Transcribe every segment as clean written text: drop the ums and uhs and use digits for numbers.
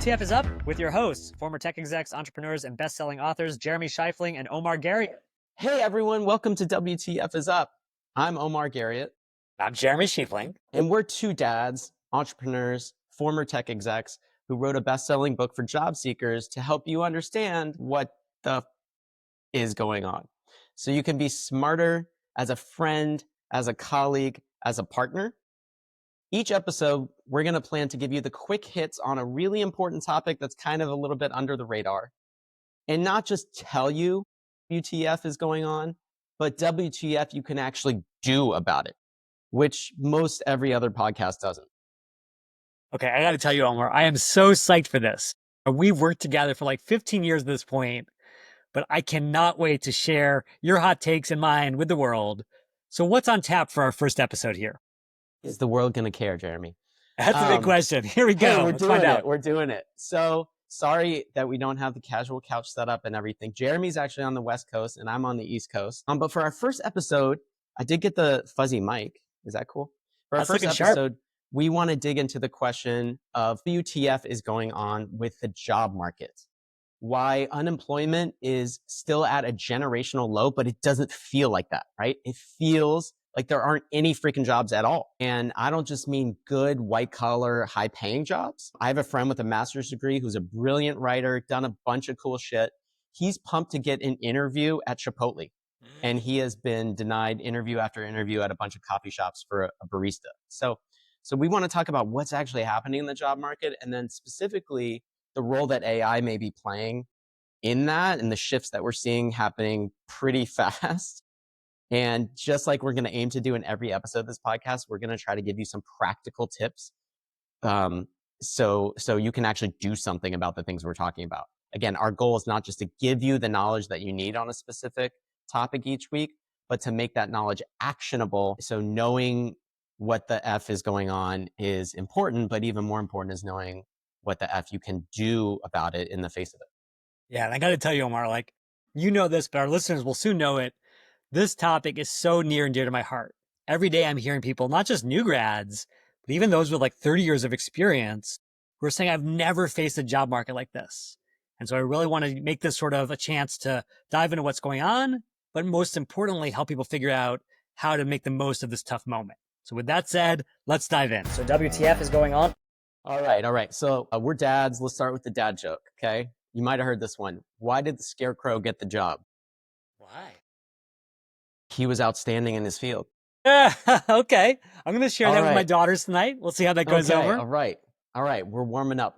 WTF is Up with your hosts, former tech execs, entrepreneurs, and best-selling authors, Jeremy Schifeling and Omar Garriott. Hey everyone, welcome to WTF Is Up. I'm Omar Garriott. I'm Jeremy Schifeling. And we're two dads, entrepreneurs, former tech execs who wrote a best-selling book for job seekers to help you understand what the is going on. So you can be smarter as a friend, as a colleague, as a partner. Each episode, we're going to plan to give you the quick hits on a really important topic that's kind of a little bit under the radar. And not just tell you WTF is going on, but WTF you can actually do about it, which most every other podcast doesn't. Okay, I got to tell you, Omar, I am so psyched for this. We've worked together for like 15 years at this point, but I cannot wait to share your hot takes and mine with the world. So what's on tap for our first episode here? Is the world going to care, Jeremy? That's a big question. Here we go. Hey, Let's find out. We're doing it. So sorry that we don't have the casual couch set up and everything. Jeremy's actually on the West Coast and I'm on the East Coast. But for our first episode, I did get the fuzzy mic. Is that cool? For our first episode, we want to dig into the question of WTF is going on with the job market. Why unemployment is still at a generational low, but it doesn't feel like that, right? It feels like there aren't any freaking jobs at all. And I don't just mean good, white collar, high paying jobs. I have a friend with a master's degree who's a brilliant writer, done a bunch of cool shit. He's pumped to get an interview at Chipotle. And he has been denied interview after interview at a bunch of coffee shops for a barista. So we want to talk about what's actually happening in the job market, and then specifically the role that AI may be playing in that and the shifts that we're seeing happening pretty fast. And just like we're going to aim to do in every episode of this podcast, we're going to try to give you some practical tips so you can actually do something about the things we're talking about. Again, our goal is not just to give you the knowledge that you need on a specific topic each week, but to make that knowledge actionable. So knowing what the F is going on is important, but even more important is knowing what the F you can do about it in the face of it. Yeah, and I got to tell you, Omar, like, you know this, but our listeners will soon know it. This topic is so near and dear to my heart. Every day I'm hearing people, not just new grads, but even those with like 30 years of experience, who are saying, I've never faced a job market like this. And so I really want to make this sort of a chance to dive into what's going on, but most importantly, help people figure out how to make the most of this tough moment. So with that said, let's dive in. So WTF is going on. All right. So we're dads. Let's start with the dad joke, okay? You might have heard this one. Why did the scarecrow get the job? Why? He was outstanding in his field. Okay. I'm going to share that with my daughters tonight. We'll see how that goes over. All right. We're warming up.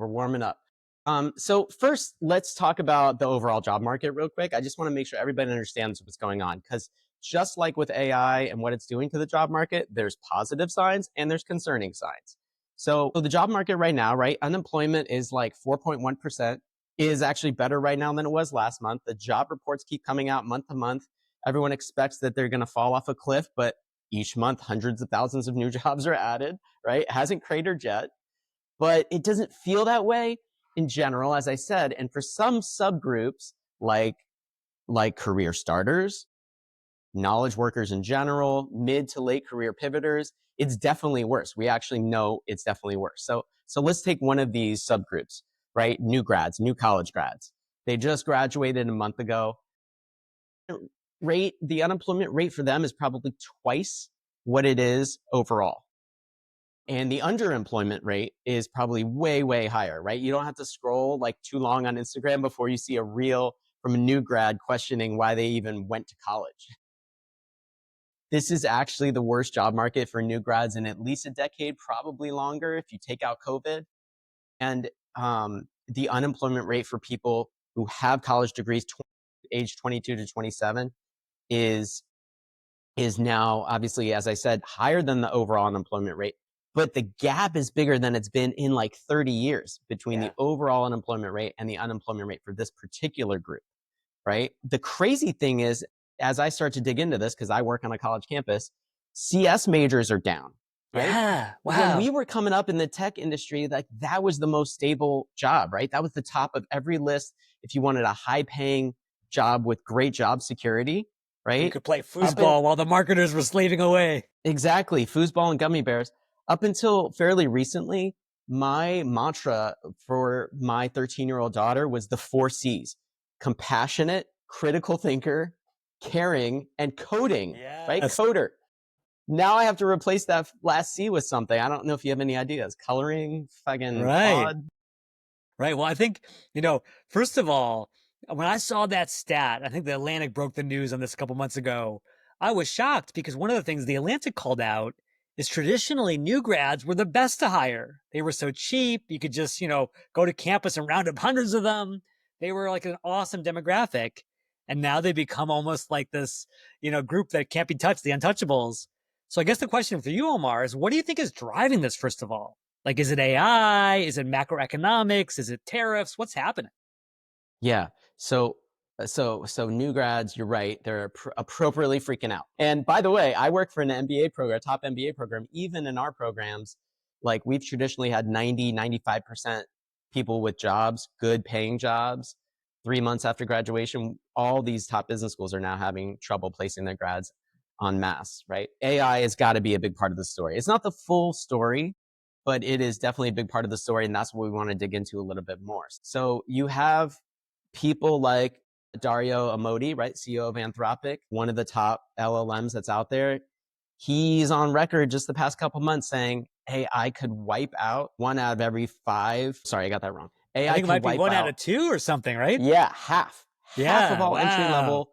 So first, let's talk about the overall job market real quick. I just want to make sure everybody understands what's going on, because just like with AI and what it's doing to the job market, there's positive signs and there's concerning signs. So the job market right now, right? Unemployment is like 4.1%, is actually better right now than it was last month. The job reports keep coming out month to month. Everyone expects that they're going to fall off a cliff, but each month, hundreds of thousands of new jobs are added, right? It hasn't cratered yet, but it doesn't feel that way in general, as I said. And for some subgroups, like career starters, knowledge workers in general, mid to late career pivoters, it's definitely worse. We actually know it's definitely worse. So let's take one of these subgroups, right? New grads, new college grads. They just graduated a month ago. The unemployment rate for them is probably twice what it is overall. And the underemployment rate is probably way, way higher, right? You don't have to scroll like too long on Instagram before you see a reel from a new grad questioning why they even went to college. This is actually the worst job market for new grads in at least a decade, probably longer if you take out COVID. And the unemployment rate for people who have college degrees age 22 to 27 is now, obviously, as I said, higher than the overall unemployment rate. But the gap is bigger than it's been in like 30 years between the overall unemployment rate and the unemployment rate for this particular group, right? The crazy thing is, as I start to dig into this, because I work on a college campus, CS majors are down. Right? Yeah. Wow. When we were coming up in the tech industry, like that was the most stable job, right? That was the top of every list. If you wanted a high paying job with great job security, right? You could play foosball while the marketers were slaving away. Exactly. Foosball and gummy bears. Up until fairly recently, my mantra for my 13-year-old daughter was the 4 C's: compassionate, critical thinker, caring, and coding, right? Yes. Coder. Now I have to replace that last C with something. I don't know if you have any ideas. Coloring, fucking Right. Claude. Right. Well, I think, first of all, when I saw that stat, I think the Atlantic broke the news on this a couple months ago. I was shocked because one of the things the Atlantic called out is traditionally new grads were the best to hire. They were so cheap. You could just, go to campus and round up hundreds of them. They were like an awesome demographic. And now they become almost like this, group that can't be touched, the untouchables. So I guess the question for you, Omar, is what do you think is driving this, first of all? Like, is it AI? Is it macroeconomics? Is it tariffs? What's happening? Yeah. So new grads, you're right. They're appropriately freaking out. And by the way, I work for an MBA program, top MBA program. Even in our programs, like we've traditionally had 95% people with jobs, good paying jobs. 3 months after graduation, all these top business schools are now having trouble placing their grads en masse, right? AI has got to be a big part of the story. It's not the full story, but it is definitely a big part of the story. And that's what we want to dig into a little bit more. So you have people like Dario Amodei, right? CEO of Anthropic, one of the top LLMs that's out there. He's on record just the past couple months saying, hey, I could wipe out 1 out of every 5. Sorry, I got that wrong. I AI think it could might be wipe one out out, of two or something, right? yeah, half of Yeah. all Wow.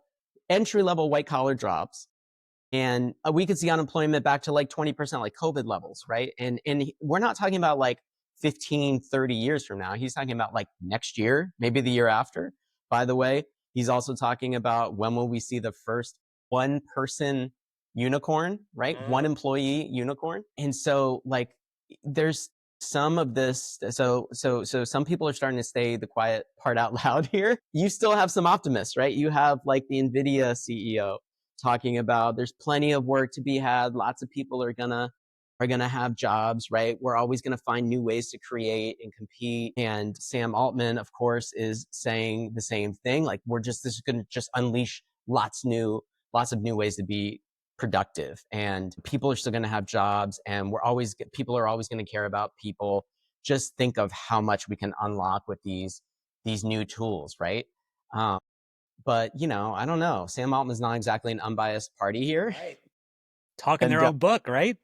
entry level white collar jobs. And we could see unemployment back to like 20%, like COVID levels, right? And we're not talking about like 15, 30 years from now. He's talking about like next year, maybe the year after. By the way, he's also talking about when will we see the first one person unicorn, right? One employee unicorn. And so like there's some of this. So some people are starting to say the quiet part out loud here. You still have some optimists, right? You have like the NVIDIA CEO talking about there's plenty of work to be had. Lots of people are gonna have jobs, right? We're always gonna find new ways to create and compete. And Sam Altman, of course, is saying the same thing. Like this is gonna just unleash lots of new ways to be productive. And people are still gonna have jobs, and people are always gonna care about people. Just think of how much we can unlock with these new tools, right? But I don't know. Sam Altman's not exactly an unbiased party here. Right. Talking And their own book, right?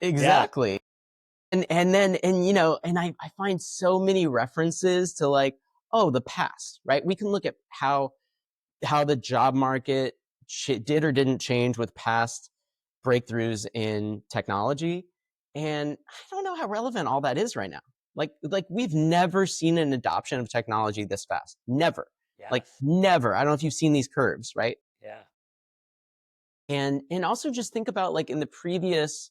Yeah. exactly. And I find so many references to like, oh, the past, right? We can look at how the job market did or didn't change with past breakthroughs in technology. And I don't know how relevant all that is right now. Like we've never seen an adoption of technology this fast. Never. Like Yes. never. I don't know if you've seen these curves, right? Yeah. And also just think about like in the previous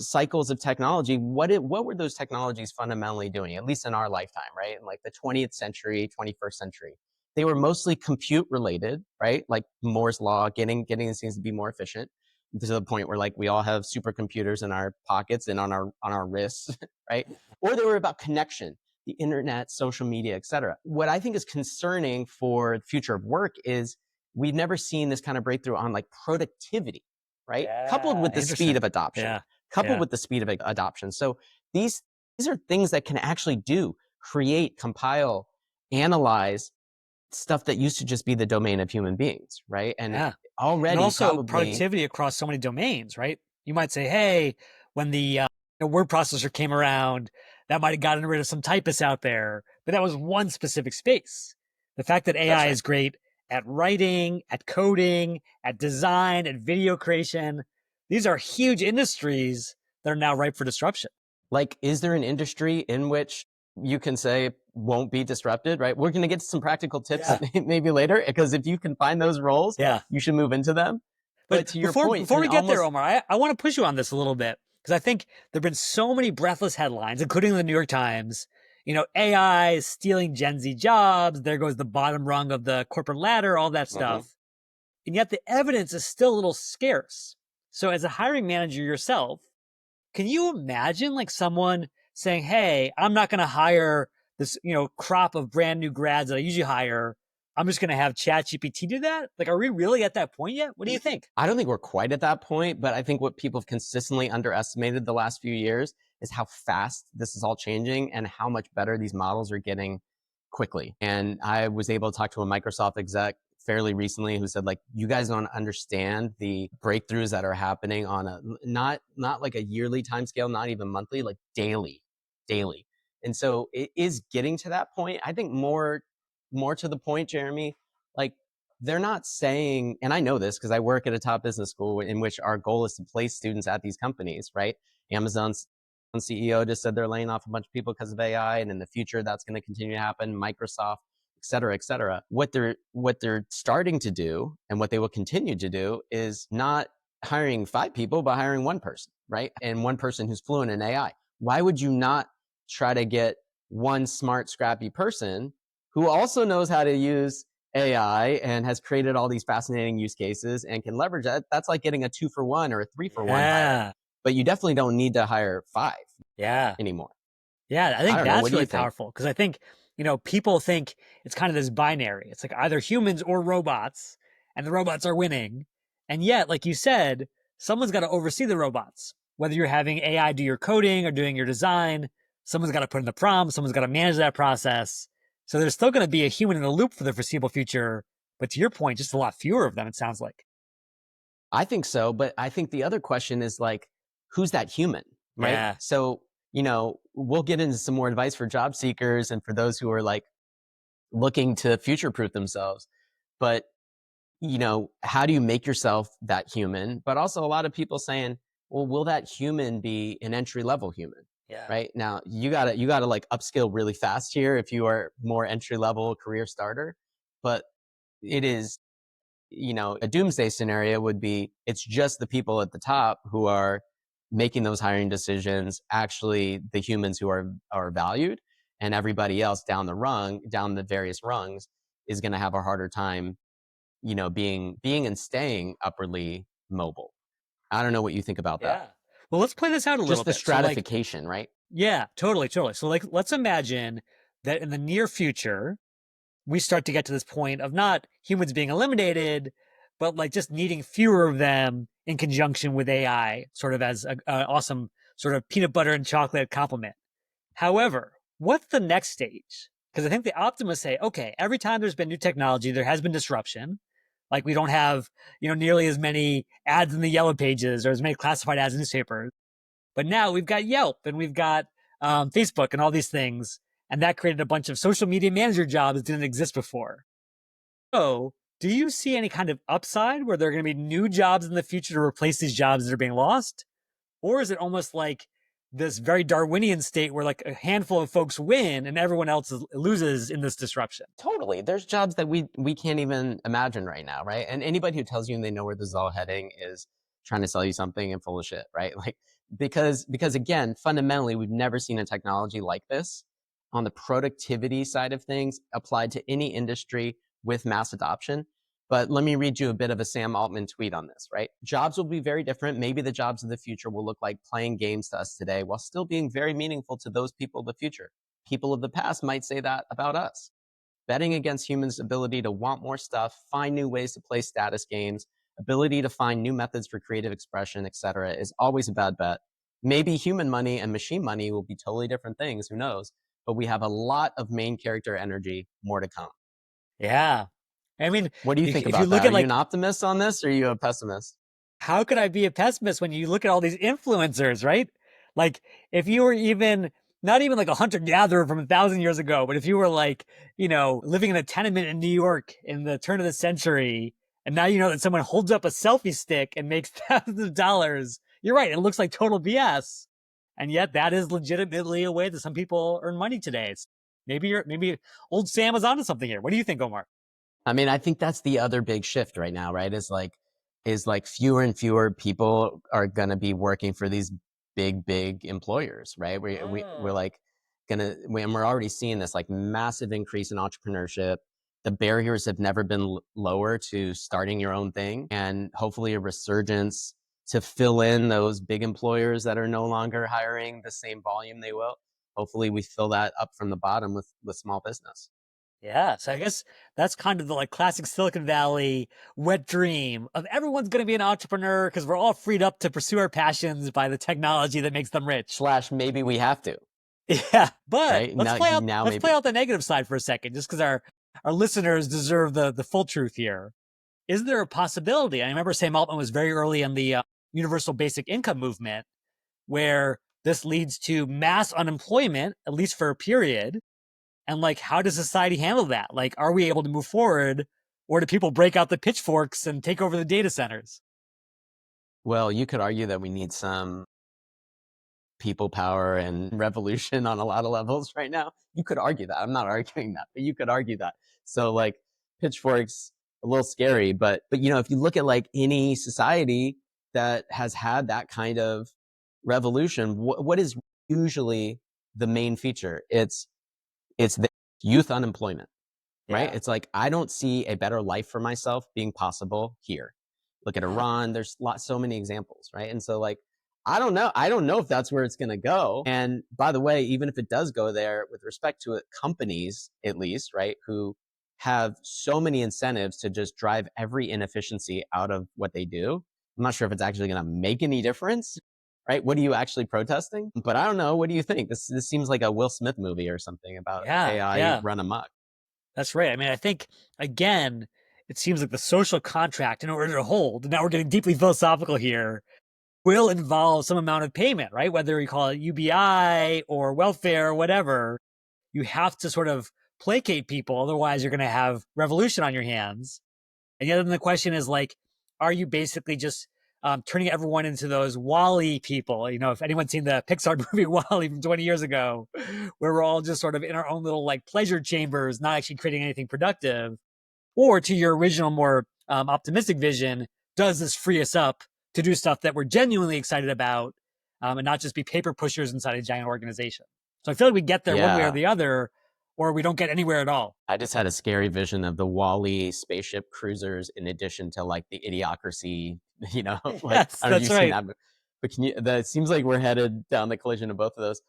cycles of technology, what were those technologies fundamentally doing, at least in our lifetime, right? In like the 20th century, 21st century, they were mostly compute related, right? Like Moore's law, getting these things to be more efficient, to the point where like we all have supercomputers in our pockets and on our wrists, right? Or they were about connection, the internet, social media, etc. What I think is concerning for the future of work is we've never seen this kind of breakthrough on like productivity, right? Coupled Yeah. with the speed Interesting. of adoption, Yeah. coupled Yeah. with the speed of adoption. So these are things that can actually create, compile, analyze stuff that used to just be the domain of human beings, right? And Yeah. And already also probably, productivity across so many domains, right? You might say, hey, when the word processor came around, that might have gotten rid of some typists out there, but that was one specific space. The fact that that's AI right. is great at writing, at coding, at design, at video creation, these are huge industries that are now ripe for disruption. Like, is there an industry in which you can say won't be disrupted, right? We're going to get to some practical tips maybe later, because if you can find those roles, Yeah. you should move into them. But But to your point, before and we get there, almost, Omar, I want to push you on this a little bit because I think there have been so many breathless headlines, including the New York Times. AI is stealing Gen Z jobs. There goes the bottom rung of the corporate ladder, all that stuff. And yet the evidence is still a little scarce. So as a hiring manager yourself, can you imagine like someone saying, hey, I'm not going to hire this, crop of brand new grads that I usually hire. I'm just going to have ChatGPT do that? Like, are we really at that point yet? What do you think? I don't think we're quite at that point, but I think what people have consistently underestimated the last few years is how fast this is all changing and how much better these models are getting quickly. And I was able to talk to a Microsoft exec fairly recently who said, like, you guys don't understand the breakthroughs that are happening on a not like a yearly time scale, not even monthly, like daily. And so it is getting to that point. I think more to the point, Jeremy, like, they're not saying, and I know this because I work at a top business school in which our goal is to place students at these companies, right? Amazon's CEO just said they're laying off a bunch of people because of AI, and in the future that's going to continue to happen. Microsoft, et cetera, et cetera. What they're starting to do, and what they will continue to do, is not hiring 5 people, but hiring 1 person, right? And 1 person who's fluent in AI. Why would you not try to get 1 smart, scrappy person who also knows how to use AI and has created all these fascinating use cases and can leverage that? That's like getting a 2-for-1 or a 3-for-1 hire. Yeah. But you definitely don't need to hire 5 Yeah. anymore. Yeah. I I think don't know. What that's do you really think? powerful because I think, people think it's kind of this binary. It's like either humans or robots, and the robots are winning. And yet, like you said, someone's got to oversee the robots. Whether you're having AI do your coding or doing your design, someone's got to put in the prompt, someone's got to manage that process. So there's still going to be a human in the loop for the foreseeable future. But to your point, just a lot fewer of them, it sounds like. I think so, but I think the other question is, like, who's that human, right? Yeah. So, we'll get into some more advice for job seekers and for those who are, like, looking to future proof themselves. But, how do you make yourself that human? But also a lot of people saying, well, will that human be an entry level human? Yeah. Right now, you gotta like upskill really fast here if you are more entry level career starter. But it is, a doomsday scenario would be it's just the people at the top who are making those hiring decisions, actually the humans who are valued, and everybody else down the various rungs is going to have a harder time, being and staying upwardly mobile. I don't know what you think about that. Yeah. Well, let's play this out a little Just the bit. So, like, stratification, right? yeah, totally, totally. So, like, let's imagine that in the near future, we start to get to this point of not humans being eliminated, but like just needing fewer of them in conjunction with AI, sort of as a awesome sort of peanut butter and chocolate complement. However, what's the next stage? Because I think the optimists say, okay, every time there's been new technology, there has been disruption. Like we don't have, nearly as many ads in the yellow pages or as many classified ads in newspapers. But now we've got Yelp and we've got Facebook and all these things. And that created a bunch of social media manager jobs that didn't exist before. So, do you see any kind of upside where there are going to be new jobs in the future to replace these jobs that are being lost? Or is it almost like this very Darwinian state where like a handful of folks win and everyone else loses in this disruption? Totally. There's jobs that we can't even imagine right now, right? And anybody who tells you they know where this is all heading is trying to sell you something and full of shit, right? Like, because again, fundamentally, we've never seen a technology like this on the productivity side of things applied to any industry with mass adoption. But let me read you a bit of a Sam Altman tweet on this, right? Jobs will be very different. Maybe the jobs of the future will look like playing games to us today while still being very meaningful to those people of the future. People of the past might say that about us. Betting against humans' ability to want more stuff, find new ways to play status games, ability to find new methods for creative expression, etc., is always a bad bet. Maybe human money and machine money will be totally different things, who knows? But we have a lot of main character energy, more to come. Yeah. I mean, What do you think if you about that? look Are at you an like, optimist on this or are you a pessimist? how could I be a pessimist when you look at all these influencers, right? Like, if you were even not even like a hunter gatherer from 1,000 years ago, but if you were like, living in a tenement in New York in the turn of the century, and now you know that someone holds up a selfie stick and makes thousands of dollars, you're right. It looks like total BS. And yet that is legitimately a way that some people earn money today. Maybe old Sam is onto something here. What do you think, Omar? I mean, I think that's the other big shift right now, right? Is like fewer and fewer people are gonna be working for these big employers, right? We're Oh. like and we're already seeing this like massive increase in entrepreneurship. The barriers have never been lower to starting your own thing, and hopefully a resurgence to fill in those big employers that are no longer hiring the same volume they will. Hopefully we fill that up from the bottom with small business. Yeah, so I guess that's kind of the like classic Silicon Valley wet dream of everyone's going to be an entrepreneur because we're all freed up to pursue our passions by the technology that makes them rich. Slash, maybe we have to, Yeah, but right? let's Now let's play maybe. out the negative side for a second, just because our listeners deserve the full truth here. Is there a possibility? I remember Sam Altman was very early in the universal basic income movement, where this leads to mass unemployment, at least for a period. And like, how does society handle that? Like, are we able to move forward, or do people break out the pitchforks and take over the data centers? Well, you could argue that we need some people power and revolution on a lot of levels right now. You could argue that. I'm not arguing that, but you could argue that. So like pitchforks, a little scary, but you know, if you look at like any society that has had that kind of revolution, what is usually the main feature? It's the youth unemployment, right? Yeah. It's like, I don't see a better life for myself being possible here. Look at Iran. There's so many examples, right? And so like, I don't know. I don't know if that's where it's going to go. And by the way, even if it does go there with respect to it, companies, at least, right, who have so many incentives to just drive every inefficiency out of what they do, I'm not sure if it's actually going to make any difference, right? What are you actually protesting? But I don't know. What do you think? This seems like a Will Smith movie or something about Yeah, AI yeah, run amok. that's right. I mean, I think again, it seems like the social contract, in order to hold, now we're getting deeply philosophical here, will involve some amount of payment, right? Whether you call it UBI or welfare or whatever, you have to sort of placate people. Otherwise, you're going to have revolution on your hands. And yet, then the question is like, are you basically just turning everyone into those Wall-E people? You know, if anyone's seen the Pixar movie Wall-E from 20 years ago, where we're all just sort of in our own little like pleasure chambers, not actually creating anything productive. Or to your original, more optimistic vision, does this free us up to do stuff that we're genuinely excited about, and not just be paper pushers inside a giant organization? So I feel like we get there one way or Yeah. the other, or we don't get anywhere at all. I just had a scary vision of the Wall-E spaceship cruisers in addition to like the Idiocracy, you know, like Yes, I don't know if that's you've seen right. that, but that it seems like we're headed down the collision of both of those.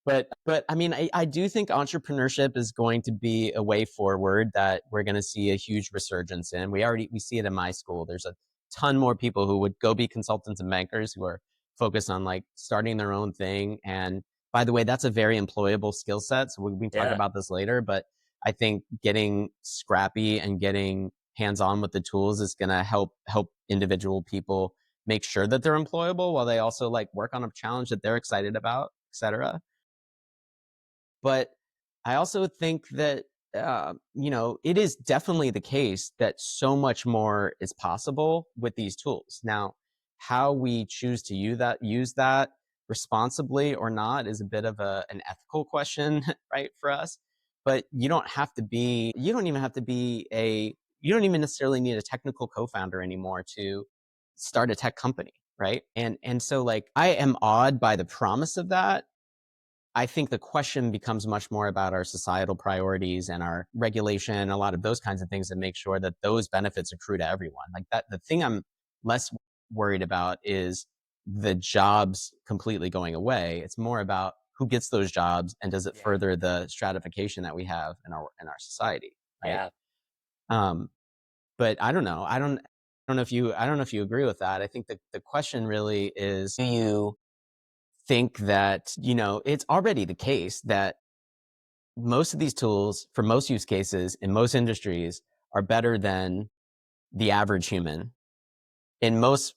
But I mean, I do think entrepreneurship is going to be a way forward that we're going to see a huge resurgence in. We see it in my school. There's a ton more people who would go be consultants and bankers who are focused on like starting their own thing. And by the way, that's a very employable skill set. So we can talk Yeah, about this later, but I think getting scrappy and getting hands-on with the tools is going to help individual people make sure that they're employable while they also like work on a challenge that they're excited about, etc. But I also think that you know, it is definitely the case that so much more is possible with these tools. Now, how we choose to use that responsibly or not is a bit of an ethical question, right, for us. But you don't even necessarily need a technical co-founder anymore to start a tech company, right? And so like I am awed by the promise of that. I think the question becomes much more about our societal priorities and our regulation, a lot of those kinds of things that make sure that those benefits accrue to everyone. Like that, the thing I'm less worried about is the jobs completely going away. It's more about who gets those jobs and does it yeah, further the stratification that we have in our society, right? yeah, Um, but I don't know. I don't know if you agree with that. I think the question really is, do you think that, you know, it's already the case that most of these tools for most use cases in most industries are better than the average human. In most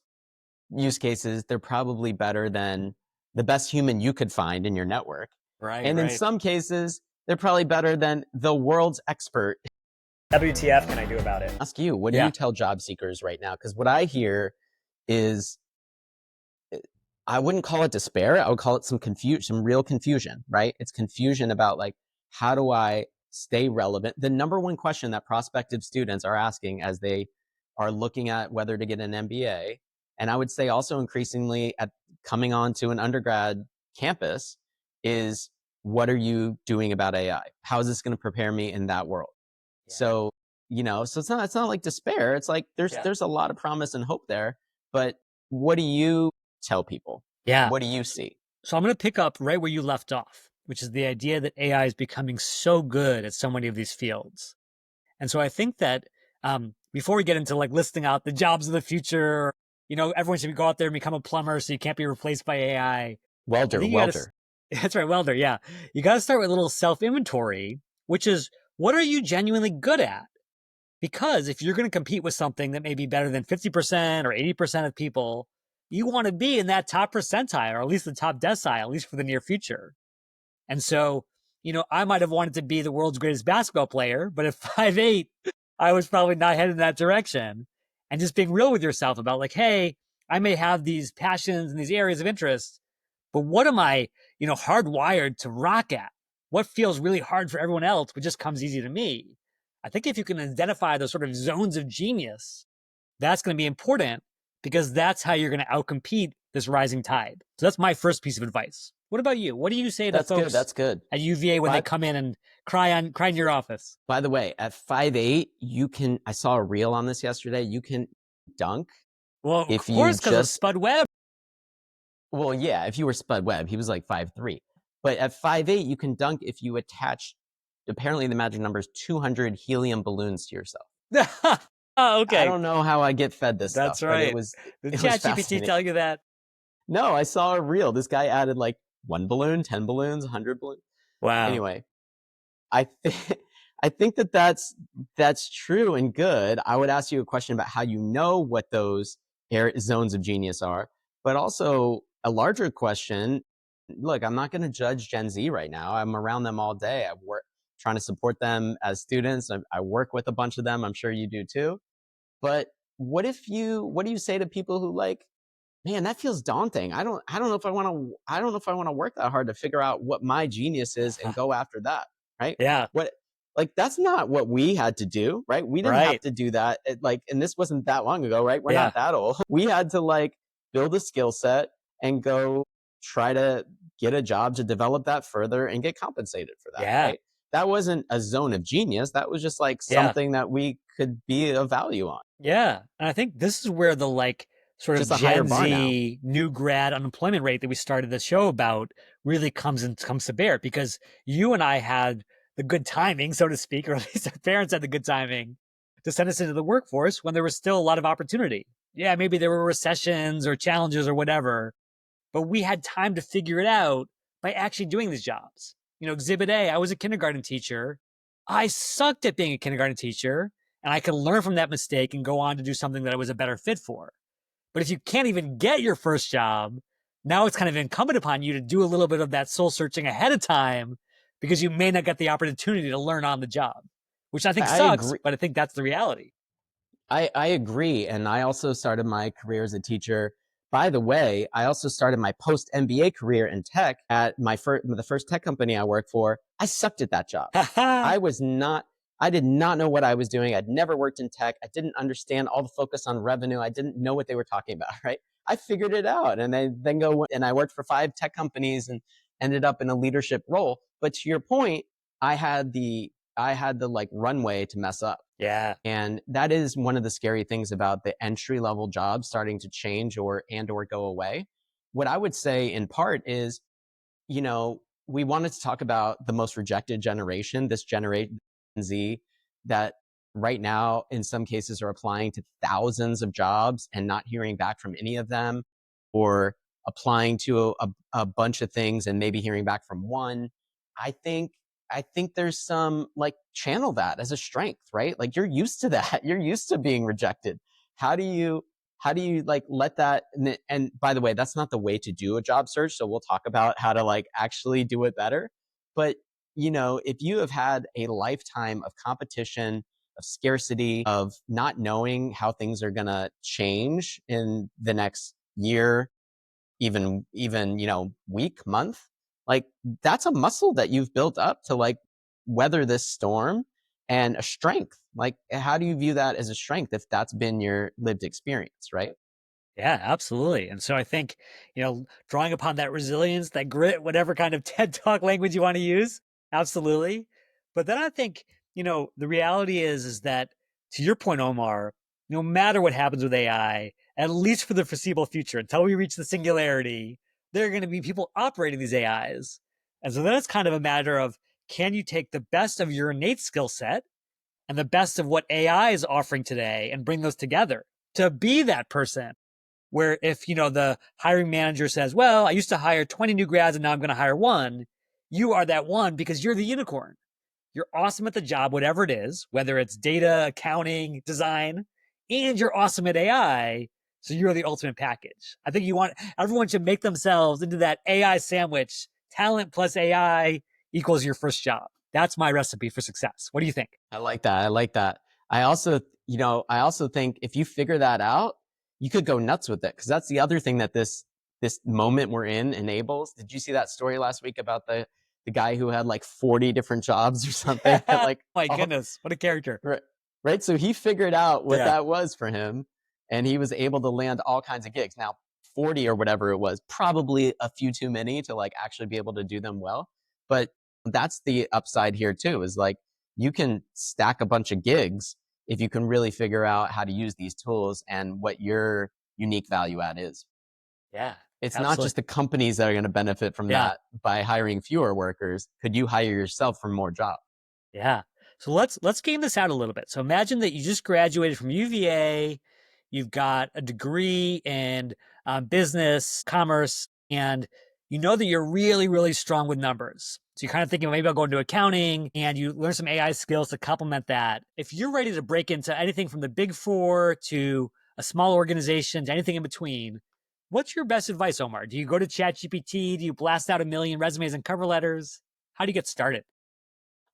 use cases, they're probably better than the best human you could find in your network. right, And in right. some cases, they're probably better than the world's expert. WTF can I do about it? Ask you, what do Yeah, you tell job seekers right now? Because what I hear is, I wouldn't call it despair. I would call it some real confusion, right? It's confusion about like, how do I stay relevant? The number one question that prospective students are asking as they are looking at whether to get an MBA, and I would say also increasingly at coming on to an undergrad campus, is what are you doing about AI? How is this going to prepare me in that world? yeah, So, you know, so it's not like despair. It's like yeah, there's a lot of promise and hope there. But what do you tell people? yeah. What do you see? So I'm going to pick up right where you left off, which is the idea that AI is becoming so good at so many of these fields. And so I think that before we get into like listing out the jobs of the future, everyone should go out there and become a plumber so you can't be replaced by AI. I Welder, think you got to, welder. that's right, welder. Yeah. You got to start with a little self inventory, which is what are you genuinely good at? Because if you're going to compete with something that may be better than 50% or 80% of people, you want to be in that top percentile or at least the top decile, at least for the near future. And so, I might have wanted to be the world's greatest basketball player, but at 5'8", I was probably not headed in that direction. And just being real with yourself about like, hey, I may have these passions and these areas of interest, but what am I, hardwired to rock at? What feels really hard for everyone else, but just comes easy to me? I think if you can identify those sort of zones of genius, that's going to be important because that's how you're going to outcompete this rising tide. So that's my first piece of advice. What about you? What do you say to That's good. folks That's good. at UVA when they But come in and cry in your office? by the way, at 5'8", you can, I saw a reel on this yesterday, you can dunk Well, of if you course, because of just, Spud Webb. well, yeah, if you were Spud Webb, he was like 5'3". But at 5'8", you can dunk if you attach, apparently the magic number is 200 helium balloons to yourself. Oh, I okay. don't know how I get fed this That's stuff, but right. Did it was ChatGPT fascinating. tell you that? No, I saw a reel. This guy added like 1 balloon, 10 balloons, 100 balloons. Wow. Anyway, I I think that that's true and good. I would ask you a question about how you know what those zones of genius are, but also a larger question. Look, I'm not going to judge Gen Z right now. I'm around them all day. I work trying to support them as students. I work with a bunch of them. I'm sure you do too. But what do you say to people who like, man, that feels daunting. I don't know if I don't know if I want to work that hard to figure out what my genius is and go after that, right? Yeah. What like that's not what we had to do, right? We didn't have Right. to do that. And this wasn't that long ago, right? We're Yeah. not that old. We had to like build a skill set and go try to get a job to develop that further and get compensated for that, Yeah. right? That wasn't a zone of genius. That was just like Yeah. something that we could be of value on. Yeah. And I think this is where the like sort of Just a higher Gen bar now. Z new grad unemployment rate that we started the show about really comes to bear because you and I had the good timing, so to speak, or at least our parents had the good timing to send us into the workforce when there was still a lot of opportunity. Yeah, maybe there were recessions or challenges or whatever, but we had time to figure it out by actually doing these jobs. Exhibit A, I was a kindergarten teacher. I sucked at being a kindergarten teacher, and I could learn from that mistake and go on to do something that I was a better fit for. But if you can't even get your first job, now it's kind of incumbent upon you to do a little bit of that soul searching ahead of time because you may not get the opportunity to learn on the job, which I think I sucks, agree. but I think that's the reality. I agree. And I also started my career as a teacher. By the way, I also started my post MBA career in tech at the first tech company I worked for. I sucked at that job. I was not, I did not know what I was doing. I'd never worked in tech. I didn't understand all the focus on revenue. I didn't know what they were talking about, right? I figured it out and I then go and I worked for 5 tech companies and ended up in a leadership role. But to your point, I had the like runway to mess up. Yeah. And that is one of the scary things about the entry level jobs starting to change or go away. What I would say in part is, we wanted to talk about the most rejected generation, this generation Z, that right now in some cases are applying to thousands of jobs and not hearing back from any of them, or applying to a bunch of things and maybe hearing back from one. I think there's some like channel that as a strength, right? Like you're used to that. You're used to being rejected. How do you like let that, and by the way, that's not the way to do a job search, so we'll talk about how to like actually do it better. But if you have had a lifetime of competition, of scarcity, of not knowing how things are going to change in the next year, even week, month, like that's a muscle that you've built up to like weather this storm, and a strength. Like how do you view that as a strength if that's been your lived experience, right? Yeah, absolutely. And so I think, drawing upon that resilience, that grit, whatever kind of TED Talk language you want to use, absolutely. But then I think, the reality is that to your point, Omar, no matter what happens with AI, at least for the foreseeable future, until we reach the singularity, there are going to be people operating these AIs. And so then it's kind of a matter of can you take the best of your innate skill set and the best of what AI is offering today and bring those together to be that person. Where if, the hiring manager says, well, I used to hire 20 new grads and now I'm going to hire one, you are that one because you're the unicorn. You're awesome at the job, whatever it is, whether it's data, accounting, design, and you're awesome at AI. So you're the ultimate package. I think everyone should make themselves into that AI sandwich. Talent plus AI equals your first job. That's my recipe for success. What do you think? I like that. I like that. I also think if you figure that out, you could go nuts with it, because that's the other thing that this moment we're in enables. Did you see that story last week about the guy who had like 40 different jobs or something? Like, my goodness, what a character. Right. So he figured out what Yeah. that was for him, and he was able to land all kinds of gigs. Now, 40 or whatever it was, probably a few too many to like actually be able to do them well. But that's the upside here too, is like you can stack a bunch of gigs if you can really figure out how to use these tools and what your unique value add is. Yeah. It's absolutely. not just the companies that are going to benefit from that by hiring fewer workers. Could you hire yourself for more jobs? Yeah. So let's game this out a little bit. So imagine that you just graduated from UVA, you've got a degree in business, commerce, and you know that you're really, really strong with numbers. So you're kind of thinking, well, maybe I'll go into accounting, and you learn some AI skills to complement that. If you're ready to break into anything from the big four to a small organization to anything in between, what's your best advice, Omar? Do you go to ChatGPT? Do you blast out a million resumes and cover letters? How do you get started?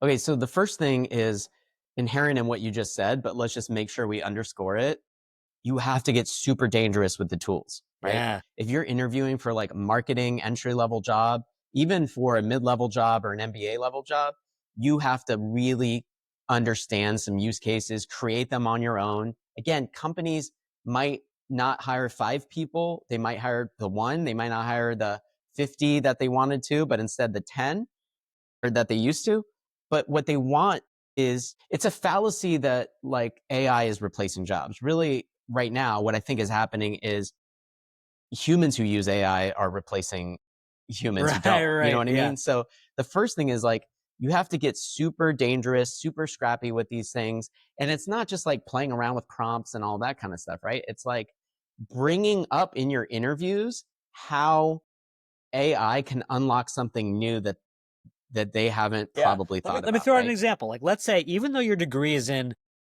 Okay, so the first thing is inherent in what you just said, but let's just make sure we underscore it. You have to get super dangerous with the tools, right? Yeah. If you're interviewing for like marketing entry level job, even for a mid-level job or an MBA level job, you have to really understand some use cases, create them on your own. Again, companies might not hire 5 people. They might hire the one, they might not hire the 50 that they wanted to, but instead the 10 or that they used to. But what they want is, it's a fallacy that like AI is replacing jobs. Really, right now, what I think is happening is humans who use AI are replacing humans who don't. You know Right. what I Yeah. mean? So the first thing is like, you have to get super dangerous, super scrappy with these things. And it's not just like playing around with prompts and all that kind of stuff, right? It's like bringing up in your interviews how AI can unlock something new that they haven't Yeah. probably thought Let me about, throw out an right? example. Like, let's say, even though your degree is in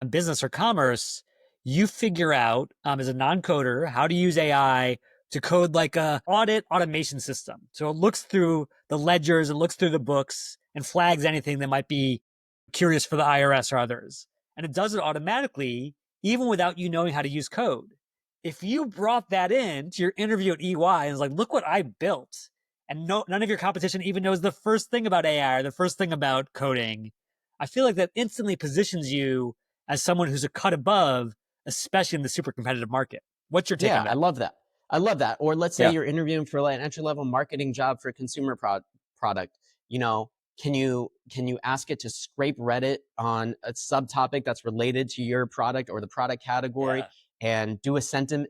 business or commerce, you figure out as a non-coder how to use AI to code like a audit automation system. So it looks through the ledgers, it looks through the books, and flags anything that might be curious for the IRS or others. And it does it automatically, even without you knowing how to use code. If you brought that in to your interview at EY and was like, look what I built, and none of your competition even knows the first thing about AI or the first thing about coding, I feel like that instantly positions you as someone who's a cut above, especially in the super competitive market. What's your take Yeah, on I that? love that. I love that. Or let's say Yeah. you're interviewing for like an entry level marketing job for a consumer product. You know, can you ask it to scrape Reddit on a subtopic that's related to your product or the product category, Yeah. and do a sentiment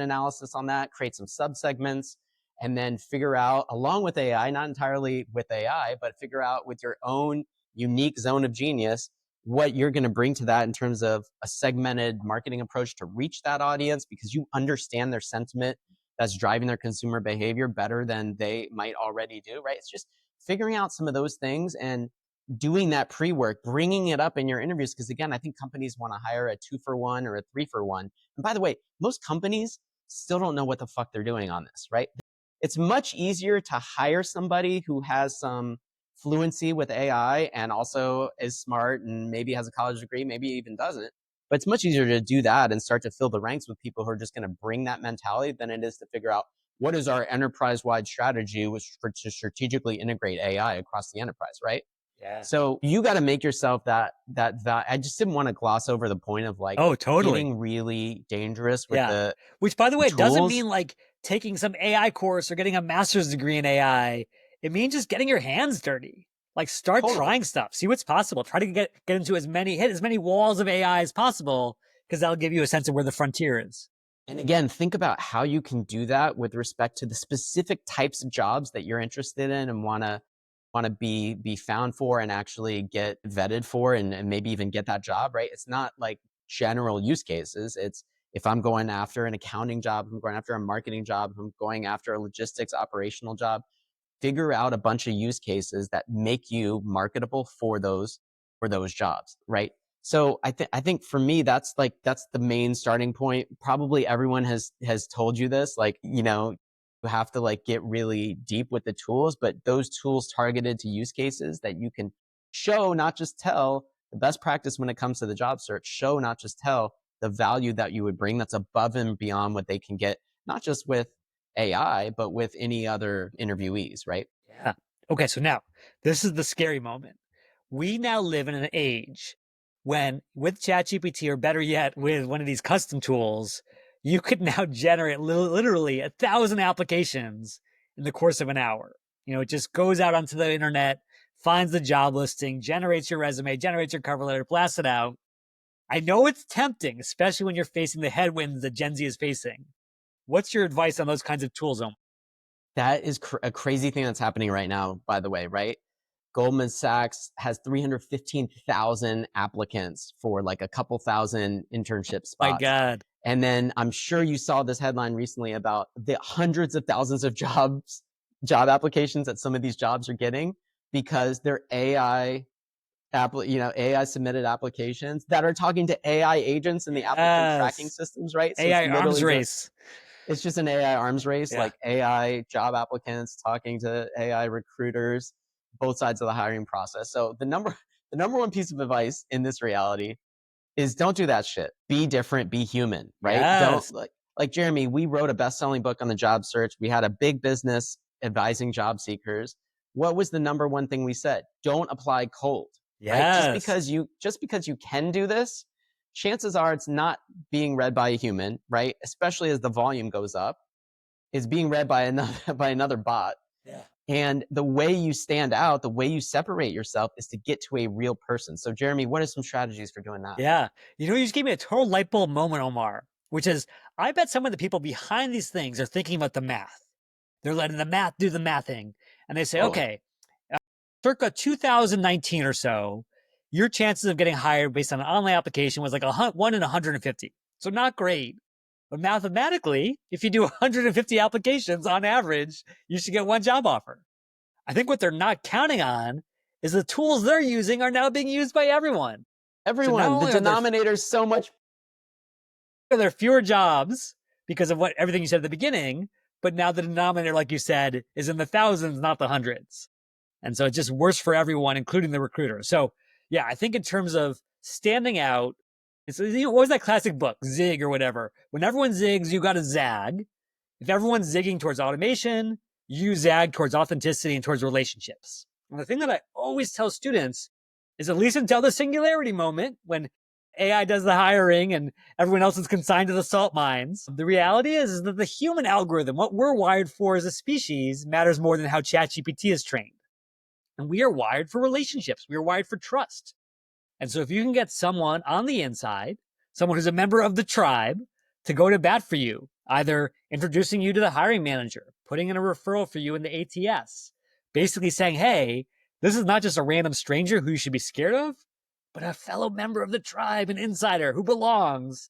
analysis on that, create some subsegments, and then figure out, along with AI, not entirely with AI, but figure out with your own unique zone of genius what you're going to bring to that in terms of a segmented marketing approach to reach that audience, because you understand their sentiment that's driving their consumer behavior better than they might already do, right? It's just figuring out some of those things and doing that pre-work, bringing it up in your interviews. Because again, I think companies want to hire a 2-for-1 or a 3-for-1. And by the way, most companies still don't know what the fuck they're doing on this, right? It's much easier to hire somebody who has some fluency with AI and also is smart and maybe has a college degree, maybe even doesn't. But it's much easier to do that and start to fill the ranks with people who are just going to bring that mentality than it is to figure out what is our enterprise-wide strategy, which for to strategically integrate AI across the enterprise, right? Yeah. So you got to make yourself that. I just didn't want to gloss over the point of like Oh, totally. getting really dangerous with Yeah. the Which, by the way, it doesn't tools. mean like taking some AI course or getting a master's degree in AI. It means just getting your hands dirty. Like, start Totally. trying stuff, see what's possible. Try to get into hit as many walls of AI as possible, because that'll give you a sense of where the frontier is. And again, think about how you can do that with respect to the specific types of jobs that you're interested in and want to want to be found for and actually get vetted for and maybe even get that job, right? It's not like general use cases. It's if I'm going after an accounting job, if I'm going after a marketing job, if I'm going after a logistics operational job, figure out a bunch of use cases that make you marketable for those jobs, right? So I think for me that's the main starting point. Probably everyone has told you this, like, you know, you have to like get really deep with the tools, but those tools targeted to use cases that you can show, not just tell. The best practice when it comes to the job search, show, not just tell, the value that you would bring that's above and beyond what they can get, not just with AI, but with any other interviewees, right? Yeah. Okay, so now this is the scary moment. We now live in an age when, with ChatGPT, or better yet, with one of these custom tools, you could now generate literally 1,000 applications in the course of an hour. You know, it just goes out onto the internet, finds the job listing, generates your resume, generates your cover letter, blasts it out. I know it's tempting, especially when you're facing the headwinds that Gen Z is facing. What's your advice on those kinds of tools, Omar? That is a crazy thing that's happening right now, by the way, right? Goldman Sachs has 315,000 applicants for like a couple thousand internship My spots. God. And then I'm sure you saw this headline recently about the hundreds of thousands of job applications that some of these jobs are getting because they're AI submitted applications that are talking to AI agents in the applicant tracking Yes. systems, right? So it's AI arms literally just race. it's just an AI arms race, Yeah. like AI job applicants talking to AI recruiters, both sides of the hiring process. So the number one piece of advice in this reality is don't do that shit. Be different, be human, right? Don't Yes. like Jeremy, we wrote a best-selling book on the job search. We had a big business advising job seekers. What was the number one thing we said? Don't apply cold, right? Yes. Just because you can do this, chances are it's not being read by a human, right? Especially as the volume goes up, it's being read by another bot. Yeah. And the way you stand out, the way you separate yourself is to get to a real person. So Jeremy, what are some strategies for doing that? Yeah. You know, you just gave me a total light bulb moment, Omar, which is I bet some of the people behind these things are thinking about the math. They're letting the math do the mathing. And they say, Totally. okay, circa 2019 or so, your chances of getting hired based on an online application was like 1 in 150. So not great. But mathematically, if you do 150 applications on average, you should get one job offer. I think what they're not counting on is the tools they're using are now being used by everyone. So not Everyone, the only are denominator is so much. there fewer jobs because of what everything you said at the beginning, but now the denominator, like you said, is in the thousands, not the hundreds. And so it's just worse for everyone, including the recruiter. So yeah, I think in terms of standing out, it's, you know, what was that classic book, Zig or whatever? When everyone zigs, you got to zag. If everyone's zigging towards automation, you zag towards authenticity and towards relationships. And the thing that I always tell students is at least until the singularity moment when AI does the hiring and everyone else is consigned to the salt mines. The reality is that the human algorithm, what we're wired for as a species, matters more than how ChatGPT is trained. And we are wired for relationships. We are wired for trust. And so if you can get someone on the inside, someone who's a member of the tribe, to go to bat for you, either introducing you to the hiring manager, putting in a referral for you in the ATS, basically saying, hey, this is not just a random stranger who you should be scared of, but a fellow member of the tribe, an insider who belongs.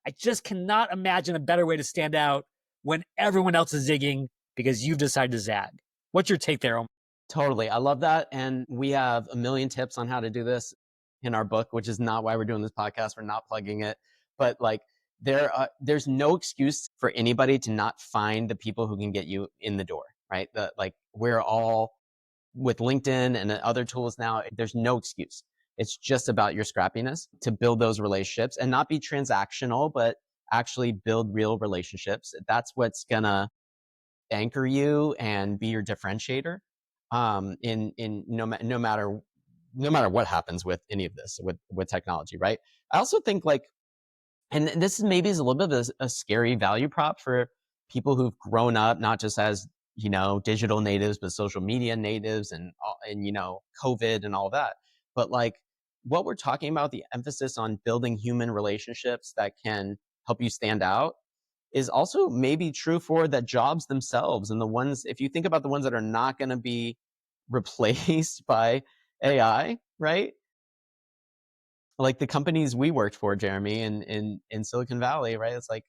I just cannot imagine a better way to stand out when everyone else is zigging because you've decided to zag. What's your take there, Omar? Totally. I love that. And we have a million tips on how to do this in our book, which is not why we're doing this podcast. We're not plugging it. But like there's no excuse for anybody to not find the people who can get you in the door, right? Like we're all with LinkedIn and other tools now, there's no excuse. It's just about your scrappiness to build those relationships and not be transactional, but actually build real relationships. That's what's gonna anchor you and be your differentiator in no matter what happens with any of this with technology, right? I also think like, and this is maybe is a little bit of a scary value prop for people who've grown up not just as digital natives but social media natives and COVID and all that. But like what we're talking about, the emphasis on building human relationships that can help you stand out is also maybe true for the jobs themselves and the ones, if you think about the ones that are not going to be replaced by AI, right? Like the companies we worked for, Jeremy, in Silicon Valley, right? It's like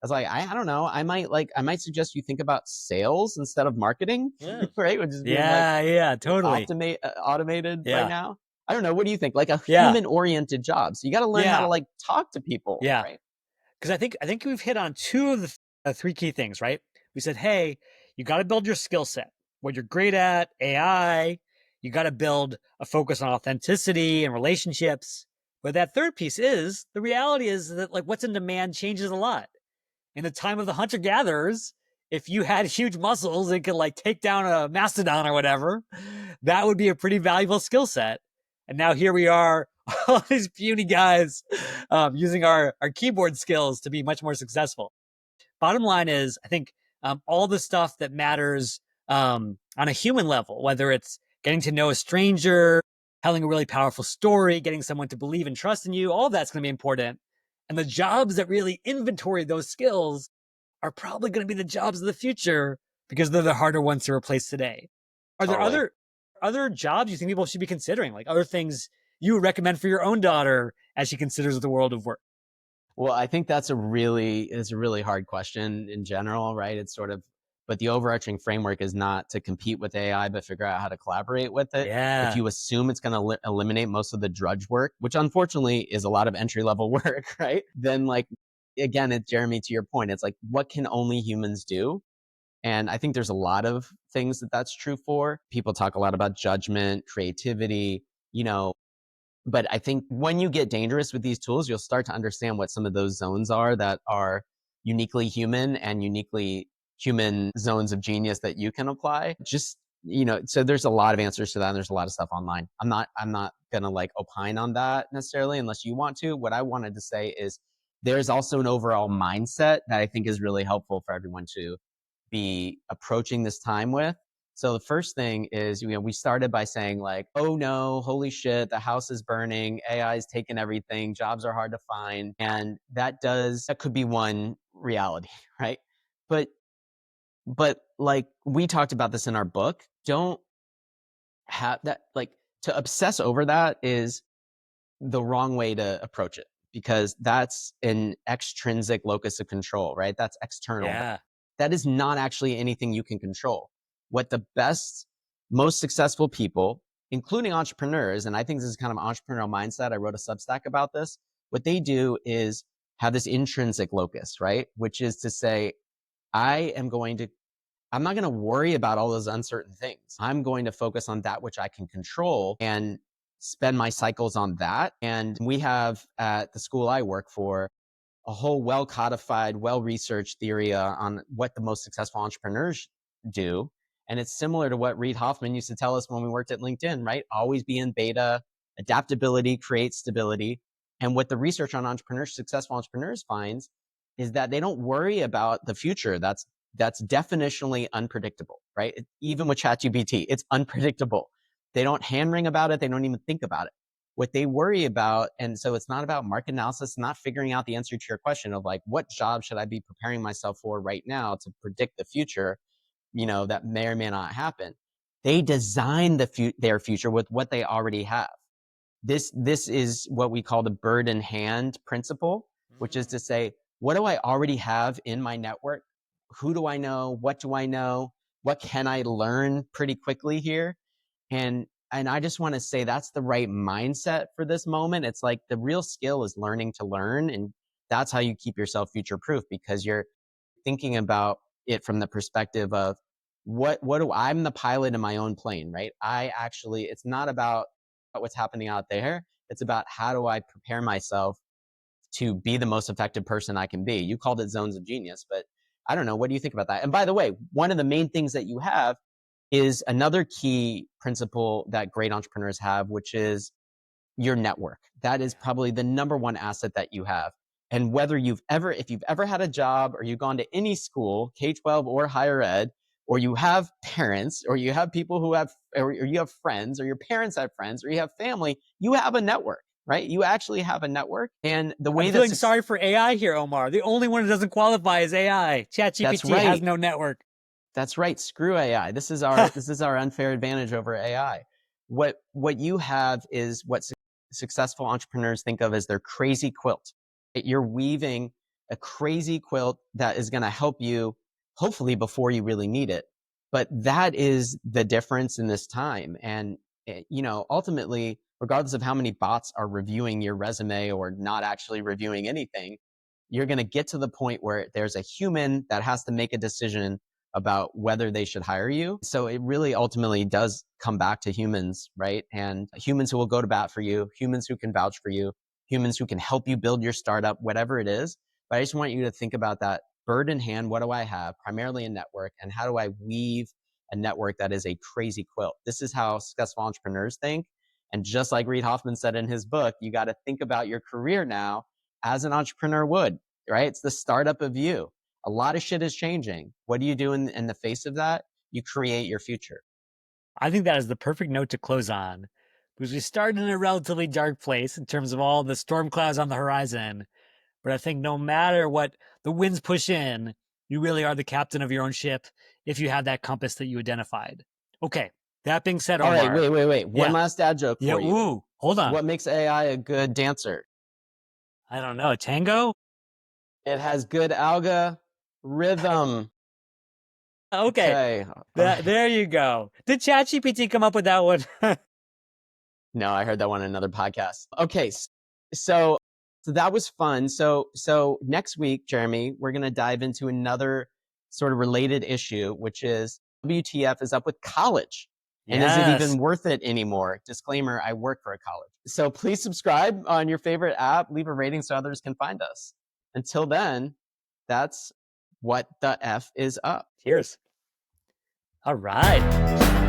I was like, I don't know. I might suggest you think about sales instead of marketing, Yeah. right? Which is being like Yeah, totally. automated right Yeah. now. I don't know. What do you think? Like a Yeah. human oriented job. So you got to learn how to Yeah. like talk to people, Yeah. right? Because I think we've hit on two of the three key things, right? We said, hey, you got to build your skill set, what you're great at, AI. You got to build a focus on authenticity and relationships. But that third piece is the reality is that like what's in demand changes a lot. In the time of the hunter gatherers, if you had huge muscles and could like take down a mastodon or whatever, that would be a pretty valuable skill set. And now here we are, all these puny guys using our keyboard skills to be much more successful. Bottom line is, I think all the stuff that matters on a human level, whether it's getting to know a stranger, telling a really powerful story, getting someone to believe and trust in you, all of that's going to be important. And the jobs that really inventory those skills are probably going to be the jobs of the future because they're the harder ones to replace today. Are there Totally. other jobs you think people should be considering, like other things you would recommend for your own daughter as she considers the world of work? Well, I think that's a really hard question in general, right? It's sort of, but the overarching framework is not to compete with AI, but figure out how to collaborate with it. If Yeah. you assume it's going to eliminate most of the drudge work, which unfortunately is a lot of entry level work, right? Then, like, again, it's Jeremy, to your point, it's like, what can only humans do? And I think there's a lot of things that that's true for. People talk a lot about judgment, creativity, you know, but I think when you get dangerous with these tools, you'll start to understand what some of those zones are that are uniquely human and uniquely human zones of genius that you can apply. Just, so there's a lot of answers to that, and there's a lot of stuff online. I'm not gonna like opine on that necessarily unless you want to. What I wanted to say is there's also an overall mindset that I think is really helpful for everyone to be approaching this time with. So the first thing is, we started by saying like, oh no, holy shit, the house is burning, AI is taking everything, jobs are hard to find. And that could be one reality, right? But like we talked about this in our book, don't have that, like, to obsess over that is the wrong way to approach it, because that's an extrinsic locus of control, right? That's external. Yeah. That is not actually anything you can control. What the best, most successful people, including entrepreneurs, and I think this is kind of entrepreneurial mindset. I wrote a Substack about this. What they do is have this intrinsic locus, right? Which is to say, I'm not going to worry about all those uncertain things. I'm going to focus on that which I can control and spend my cycles on that. And we have at the school I work for a whole well codified, well researched theory on what the most successful entrepreneurs do. And it's similar to what Reid Hoffman used to tell us when we worked at LinkedIn, right? Always be in beta, adaptability creates stability. And what the research on entrepreneurs, successful entrepreneurs finds is that they don't worry about the future. That's definitionally unpredictable, right? Even with ChatGPT, it's unpredictable. They don't hand wring about it. They don't even think about it. What they worry about, and so it's not about market analysis, not figuring out the answer to your question of like, what job should I be preparing myself for right now to predict the future, that may or may not happen. They design their future with what they already have. This is what we call the bird in hand principle, which is to say, what do I already have in my network? Who do I know? What do I know? What can I learn pretty quickly here? And I just want to say that's the right mindset for this moment. It's like the real skill is learning to learn, and that's how you keep yourself future proof, because you're thinking about it from the perspective of I'm the pilot in my own plane, right? It's not about what's happening out there. It's about how do I prepare myself to be the most effective person I can be. You called it zones of genius, but I don't know. What do you think about that? And by the way, one of the main things that you have is another key principle that great entrepreneurs have, which is your network. That is probably the number one asset that you have. And if you've ever had a job, or you've gone to any school, K-12 or higher ed, or you have parents, or you have people or you have friends, or your parents have friends, or you have family, you have a network, right? You actually have a network. And the I'm way feeling sorry for AI here, Omar. The only one who doesn't qualify is AI. that's ChatGPT has right. no network. That's right. Screw AI. This is our unfair advantage over AI. What you have is what successful entrepreneurs think of as their crazy quilt. You're weaving a crazy quilt that is going to help you, hopefully, before you really need it. But that is the difference in this time. And ultimately, regardless of how many bots are reviewing your resume or not actually reviewing anything, you're going to get to the point where there's a human that has to make a decision about whether they should hire you. So it really ultimately does come back to humans, right? And humans who will go to bat for you, humans who can vouch for you, humans who can help you build your startup, whatever it is. But I just want you to think about that bird in hand. What do I have? Primarily a network. And how do I weave a network that is a crazy quilt? This is how successful entrepreneurs think. And just like Reid Hoffman said in his book, you got to think about your career now as an entrepreneur would, right? It's the startup of you. A lot of shit is changing. What do you do in the face of that? You create your future. I think that is the perfect note to close on because we started in a relatively dark place in terms of all the storm clouds on the horizon. But I think no matter what the winds push in, you really are the captain of your own ship if you have that compass that you identified. Okay, that being said, All right, Omar. wait. One Yeah. last dad joke Yeah. for you. Ooh, hold on. What makes AI a good dancer? I don't know. Tango? It has good algorithm. Okay. Okay. There you go. Did ChatGPT come up with that one? No, I heard that one in another podcast. Okay, so that was fun. So next week, Jeremy, we're going to dive into another sort of related issue, which is WTF is up with college. And is it Yes. even worth it anymore? Disclaimer, I work for a college. So please subscribe on your favorite app, leave a rating so others can find us. Until then, that's what the F is up. Cheers. All right.